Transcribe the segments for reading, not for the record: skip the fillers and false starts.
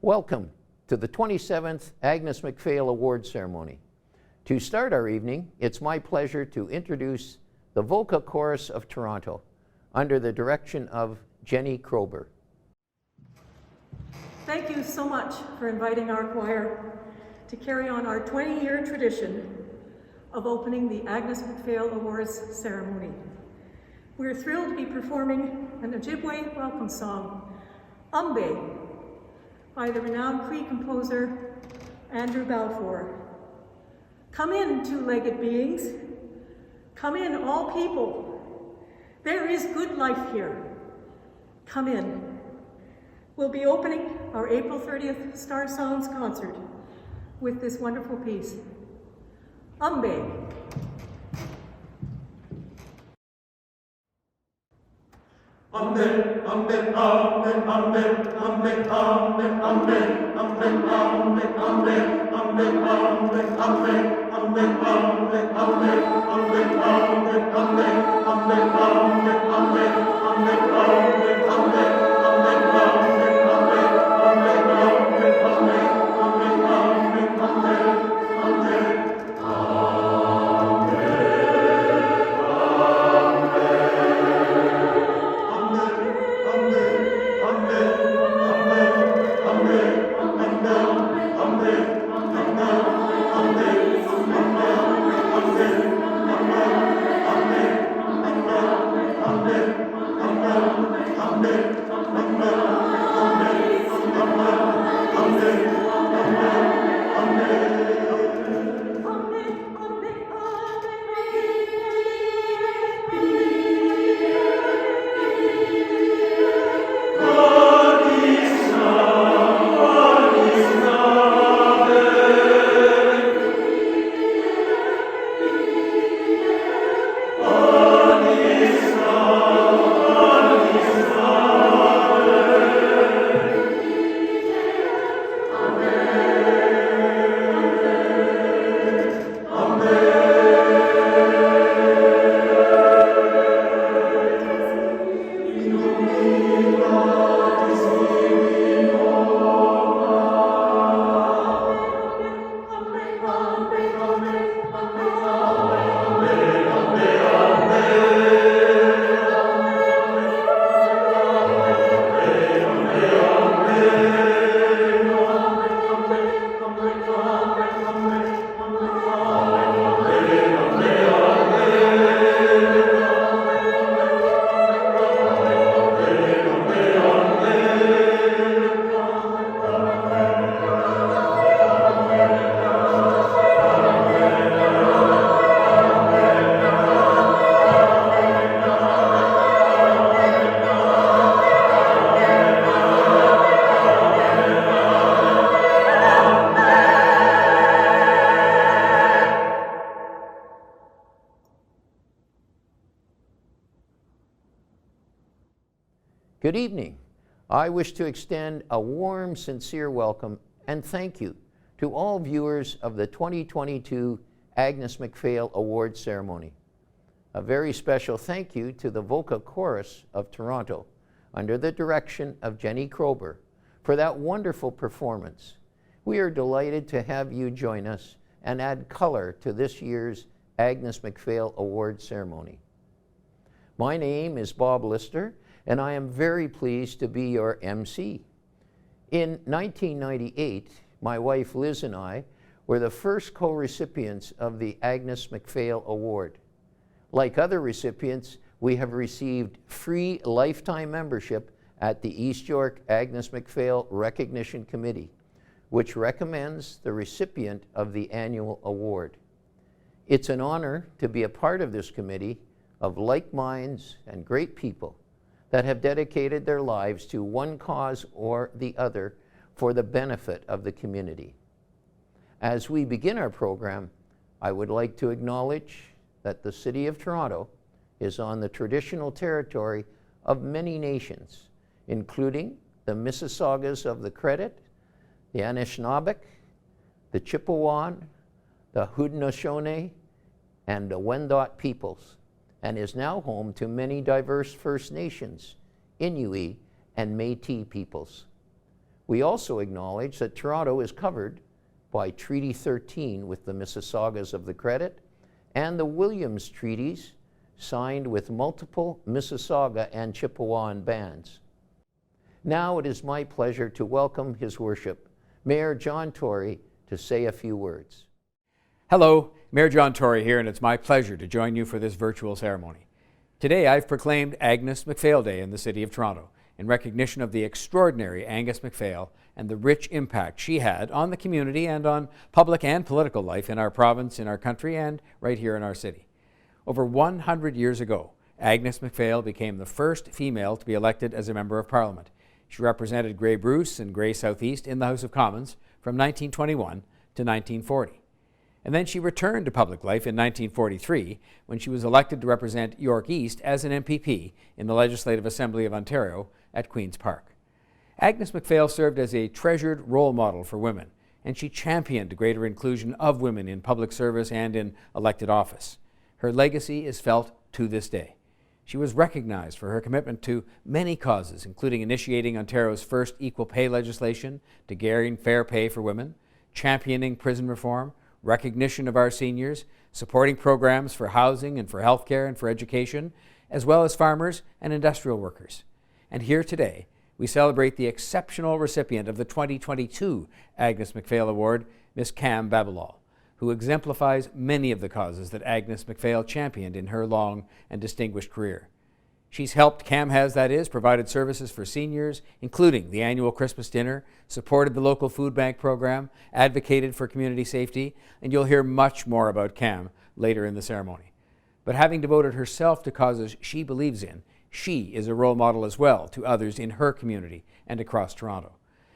Welcome to the 27th Agnes Macphail Award Ceremony. To start our evening, it's my pleasure to introduce the Vocal Chorus of Toronto under the direction of Jenny Krober. Thank you so much for inviting our choir to carry on our 20-year tradition of opening the Agnes Macphail Awards ceremony. We're thrilled to be performing an Ojibwe welcome song, Umbe, by the renowned Cree composer Andrew Balfour. Come in, two-legged beings. Come in, all people. There is good life here. Come in. We'll be opening our April 30th Star Songs concert with this wonderful piece, Umbe. Umbe, umbe, umbe, umbe, umbe, umbe, umbe, umbe, umbe, umbe, umbe, umbe, umbe, umbe, umbe, umbe, Good evening. I wish to extend a warm, sincere welcome and thank you to all viewers of the 2022 Agnes Macphail Award Ceremony. A very special thank you to the Vocal Chorus of Toronto under the direction of Jenny Krober for that wonderful performance. We are delighted to have you join us and add color to this year's Agnes Macphail Award Ceremony. My name is Bob Lister, and I am very pleased to be your MC. In 1998, my wife Liz and I were the first co-recipients of the Agnes Macphail Award. Like other recipients, we have received free lifetime membership at the East York Agnes Macphail Recognition Committee, which recommends the recipient of the annual award. It's an honor to be a part of this committee of like minds and great people that have dedicated their lives to one cause or the other for the benefit of the community. As we begin our program, I would like to acknowledge that the City of Toronto is on the traditional territory of many nations, including the Mississaugas of the Credit, the Anishinaabe, the Chippewan, the Haudenosaunee, and the Wendat peoples, and is now home to many diverse First Nations, Inuit, and Métis peoples. We also acknowledge that Toronto is covered by Treaty 13 with the Mississaugas of the Credit and the Williams Treaties signed with multiple Mississauga and Chippewan bands. Now it is my pleasure to welcome His Worship, Mayor John Tory, to say a few words. Hello, Mayor John Tory here, and it's my pleasure to join you for this virtual ceremony. Today I've proclaimed Agnes Macphail Day in the City of Toronto in recognition of the extraordinary Agnes Macphail and the rich impact she had on the community and on public and political life in our province, in our country, and right here in our city. Over 100 years ago, Agnes Macphail became the first female to be elected as a Member of Parliament. She represented Grey Bruce and Grey South East in the House of Commons from 1921 to 1940. And then she returned to public life in 1943 when she was elected to represent York East as an MPP in the Legislative Assembly of Ontario at Queen's Park. Agnes Macphail served as a treasured role model for women, and she championed greater inclusion of women in public service and in elected office. Her legacy is felt to this day. She was recognized for her commitment to many causes, including initiating Ontario's first equal pay legislation to guarantee fair pay for women, championing prison reform, recognition of our seniors, supporting programs for housing and for healthcare and for education, as well as farmers and industrial workers. And here today, we celebrate the exceptional recipient of the 2022 Agnes Macphail Award, Ms. Cam Babalal, who exemplifies many of the causes that Agnes Macphail championed in her long and distinguished career. Cam has, that is, provided services for seniors, including the annual Christmas dinner, supported the local food bank program, advocated for community safety, and you'll hear much more about Cam later in the ceremony. But having devoted herself to causes she believes in, she is a role model as well to others in her community and across Toronto.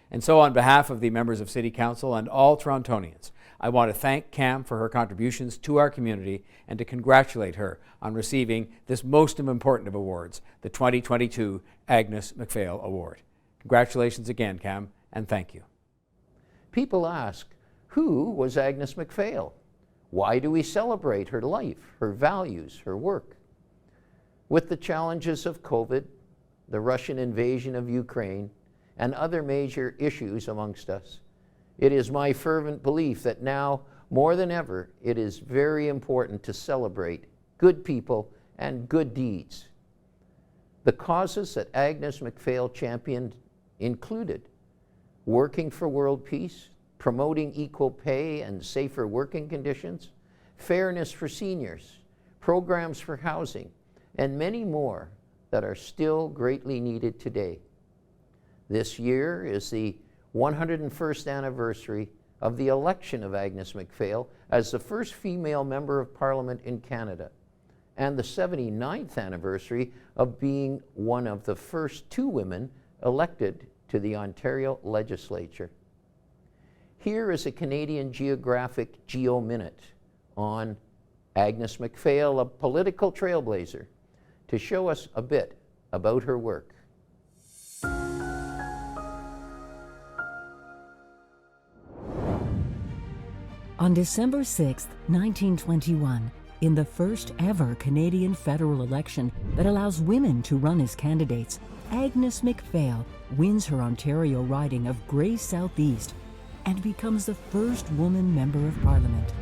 And so on behalf of the members of City Council and all Torontonians, I want to thank Cam for her contributions to our community and to congratulate her on receiving this most important of awards, the 2022 Agnes Macphail Award. Congratulations again, Cam, and thank you. People ask, who was Agnes Macphail? Why do we celebrate her life, her values, her work? With the challenges of COVID, the Russian invasion of Ukraine, and other major issues amongst us, it is my fervent belief that now, more than ever, it is very important to celebrate good people and good deeds. The causes that Agnes Macphail championed included working for world peace, promoting equal pay and safer working conditions, fairness for seniors, programs for housing, and many more that are still greatly needed today. This year is the 101st anniversary of the election of Agnes Macphail as the first female Member of Parliament in Canada, and the 79th anniversary of being one of the first two women elected to the Ontario Legislature. Here is a Canadian Geographic Geo-Minute on Agnes Macphail, a political trailblazer, to show us a bit about her work. On December 6, 1921, in the first ever Canadian federal election that allows women to run as candidates, Agnes Macphail wins her Ontario riding of Grey South East and becomes the first woman Member of Parliament.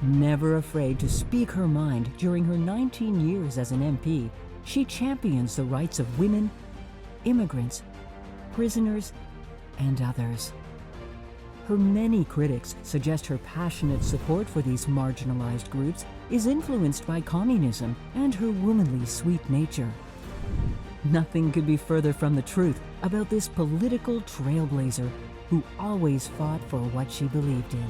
Never afraid to speak her mind during her 19 years as an MP, she champions the rights of women, immigrants, prisoners, and others. Her many critics suggest her passionate support for these marginalized groups is influenced by communism and her womanly sweet nature. Nothing could be further from the truth about this political trailblazer who always fought for what she believed in.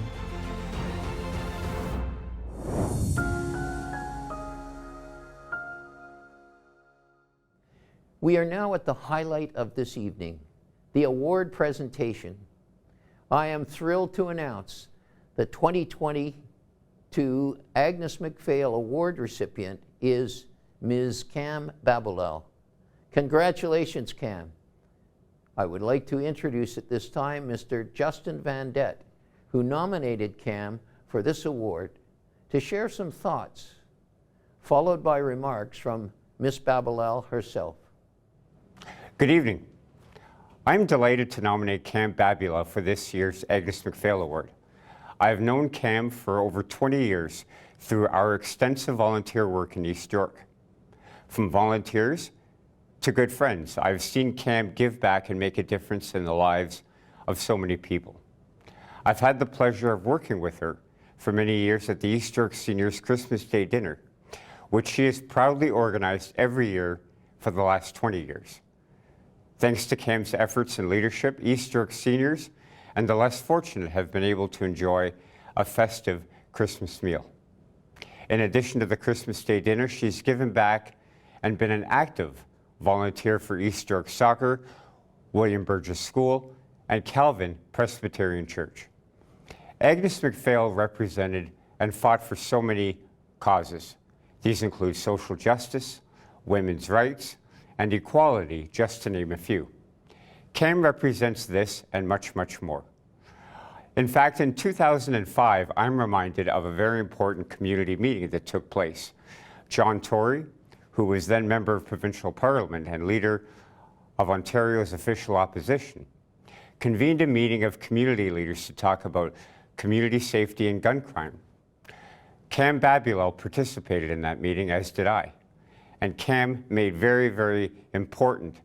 We are now at the highlight of this evening, the award presentation. I am thrilled to announce the 2022 Agnes Macphail Award recipient is Ms. Cam Babalal. Congratulations, Cam. I would like to introduce at this time Mr. Justin Van Det, who nominated Cam for this award, to share some thoughts, followed by remarks from Ms. Babalal herself. Good evening. I'm delighted to nominate Cam Babula for this year's Agnes Macphail Award. I've known Cam for over 20 years through our extensive volunteer work in East York. From volunteers to good friends, I've seen Cam give back and make a difference in the lives of so many people. I've had the pleasure of working with her for many years at the East York Seniors Christmas Day Dinner, which she has proudly organized every year for the last 20 years. Thanks to Cam's efforts and leadership, East York seniors and the less fortunate have been able to enjoy a festive Christmas meal. In addition to the Christmas Day dinner, she's given back and been an active volunteer for East York Soccer, William Burgess School, and Calvin Presbyterian Church. Agnes Macphail represented and fought for so many causes. These include social justice, women's rights, and equality, just to name a few. Cam represents this and much, much more. In fact, in 2005, I'm reminded of a very important community meeting that took place. John Tory, who was then member of provincial parliament and leader of Ontario's official opposition, convened a meeting of community leaders to talk about community safety and gun crime. Cam Babula participated in that meeting, as did I. And Cam made very, very important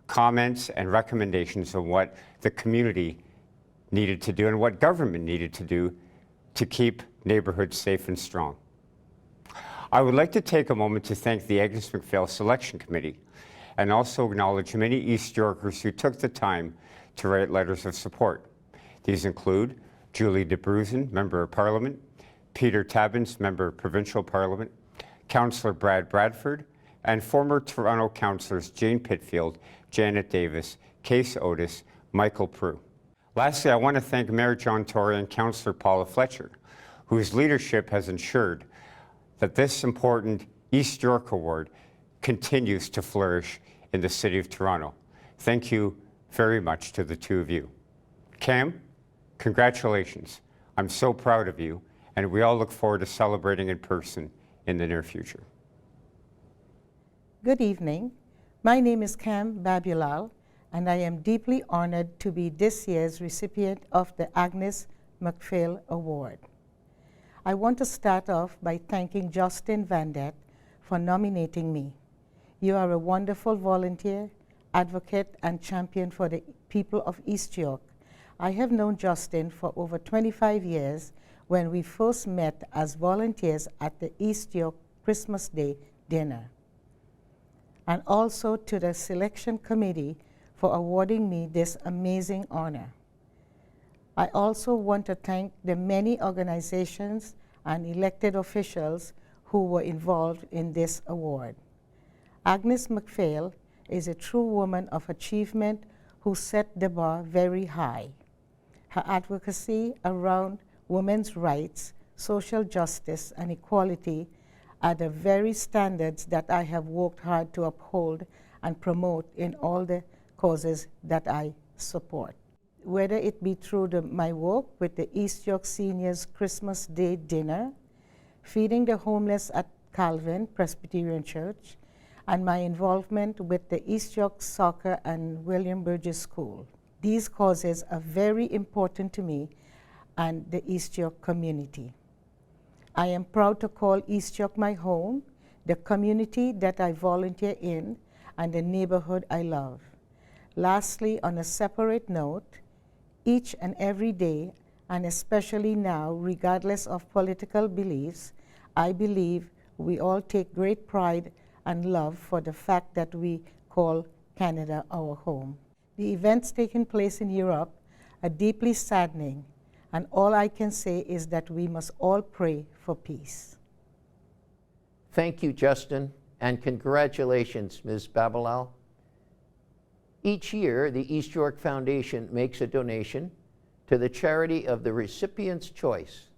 comments and recommendations on what the community needed to do and what government needed to do to keep neighborhoods safe and strong. I would like to take a moment to thank the Agnes Macphail Selection Committee and also acknowledge many East Yorkers who took the time to write letters of support. These include Julie DeBruzen, Member of Parliament, Peter Tabbins, Member of Provincial Parliament, Councillor Brad Bradford, and former Toronto councillors Jane Pitfield, Janet Davis, Case Otis, Michael Prue. Lastly, I want to thank Mayor John Tory and Councillor Paula Fletcher, whose leadership has ensured that this important East York Award continues to flourish in the City of Toronto. Thank you very much to the two of you. Cam, congratulations. I'm so proud of you, and we all look forward to celebrating in person in the near future. Good evening. My name is Cam Babula, and I am deeply honored to be this year's recipient of the Agnes Macphail Award. I want to start off by thanking Justin Vandet for nominating me. You are a wonderful volunteer, advocate, and champion for the people of East York. I have known Justin for over 25 years when we first met as volunteers at the East York Christmas Day dinner. And also to the selection committee for awarding me this amazing honor. I also want to thank the many organizations and elected officials who were involved in this award. Agnes Macphail is a true woman of achievement who set the bar very high. Her advocacy around women's rights, social justice, and equality are the very standards that I have worked hard to uphold and promote in all the causes that I support. Whether it be through my work with the East York Seniors Christmas Day Dinner, feeding the homeless at Calvin Presbyterian Church, and my involvement with the East York Soccer and William Burgess School. These causes are very important to me and the East York community. I am proud to call East York my home, the community that I volunteer in, and the neighborhood I love. Lastly, on a separate note, each and every day, and especially now, regardless of political beliefs, I believe we all take great pride and love for the fact that we call Canada our home. The events taking place in Europe are deeply saddening, and all I can say is that we must all pray for peace. Thank you, Justin, and congratulations, Ms. Babula. Each year, the East York Foundation makes a donation to the charity of the recipient's choice.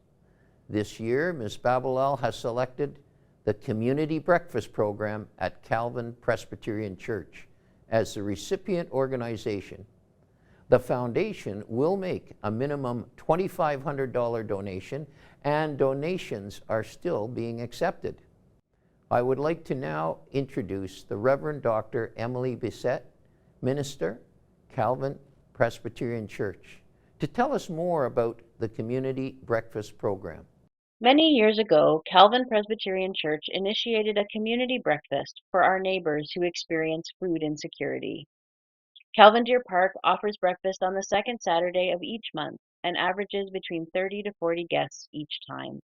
This year, Ms. Babula has selected the Community Breakfast Program at Calvin Presbyterian Church as the recipient organization. The foundation will make a minimum $2,500 donation, and donations are still being accepted. I would like to now introduce the Reverend Dr. Emily Bissett, Minister, Calvin Presbyterian Church, to tell us more about the community breakfast program. Many years ago, Calvin Presbyterian Church initiated a community breakfast for our neighbors who experience food insecurity. Calvin Deer Park offers breakfast on the second Saturday of each month and averages between 30 to 40 guests each time.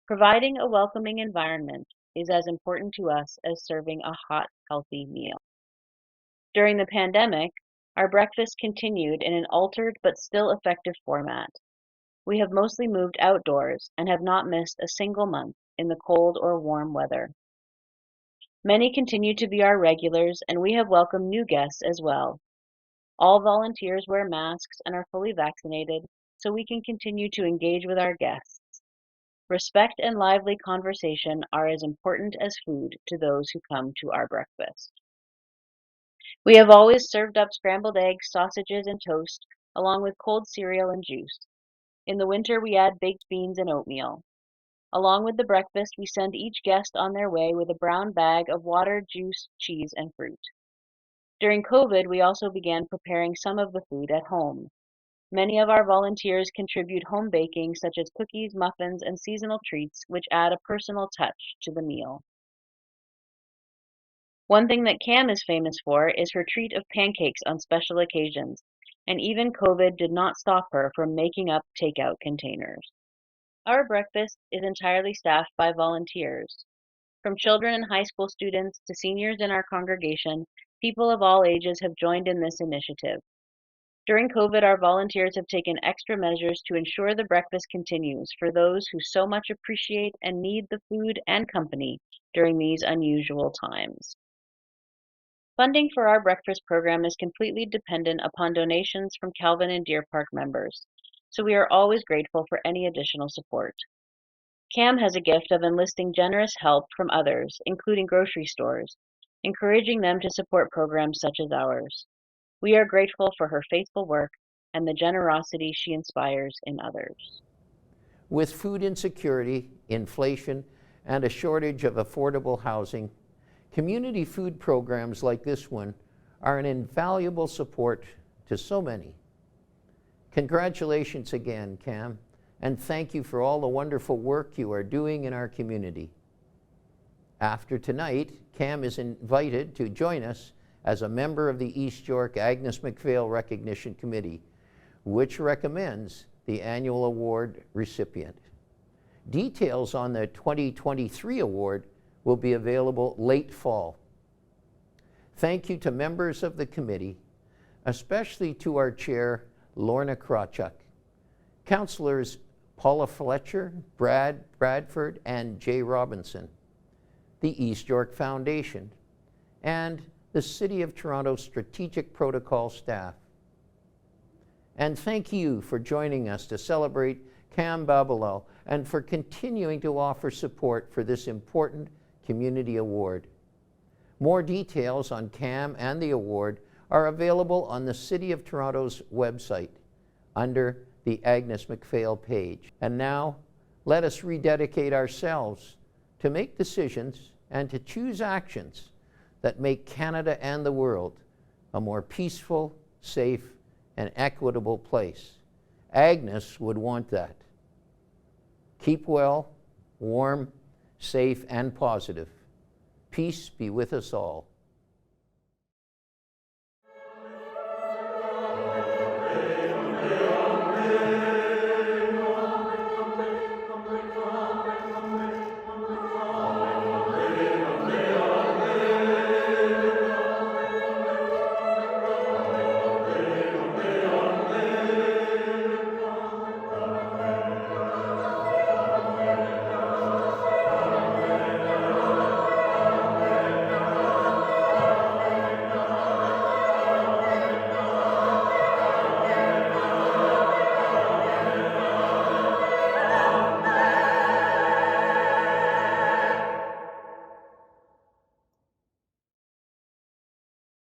Providing a welcoming environment is as important to us as serving a hot, healthy meal. During the pandemic, our breakfast continued in an altered but still effective format. We have mostly moved outdoors and have not missed a single month in the cold or warm weather. Many continue to be our regulars, and we have welcomed new guests as well. All volunteers wear masks and are fully vaccinated, so we can continue to engage with our guests. Respect and lively conversation are as important as food to those who come to our breakfast. We have always served up scrambled eggs, sausages, and toast, along with cold cereal and juice. In the winter, we add baked beans and oatmeal. Along with the breakfast, we send each guest on their way with a brown bag of water, juice, cheese, and fruit. During COVID, we also began preparing some of the food at home. Many of our volunteers contribute home baking, such as cookies, muffins, and seasonal treats, which add a personal touch to the meal. One thing that Cam is famous for is her treat of pancakes on special occasions, and even COVID did not stop her from making up takeout containers. Our breakfast is entirely staffed by volunteers. From children and high school students to seniors in our congregation, people of all ages have joined in this initiative. During COVID, our volunteers have taken extra measures to ensure the breakfast continues for those who so much appreciate and need the food and company during these unusual times. Funding for our breakfast program is completely dependent upon donations from Calvin and Deer Park members, so we are always grateful for any additional support. Cam has a gift of enlisting generous help from others, including grocery stores, encouraging them to support programs such as ours. We are grateful for her faithful work and the generosity she inspires in others. With food insecurity, inflation, and a shortage of affordable housing, community food programs like this one are an invaluable support to so many. Congratulations again, Cam, and thank you for all the wonderful work you are doing in our community. After tonight, Cam is invited to join us as a member of the East York Agnes Macphail Recognition Committee, which recommends the annual award recipient. Details on the 2023 award will be available late fall. Thank you to members of the committee, especially to our chair, Lorna Krawchuk, councilors Paula Fletcher, Brad Bradford, and Jay Robinson, the East York Foundation, and the City of Toronto Strategic Protocol staff. And thank you for joining us to celebrate Cam Babilow and for continuing to offer support for this important community award. More details on Cam and the award are available on the City of Toronto's website under the Agnes Macphail page. And now, let us rededicate ourselves to make decisions and to choose actions that make Canada and the world a more peaceful, safe, and equitable place. Agnes would want that. Keep well, warm, safe, and positive. Peace be with us all.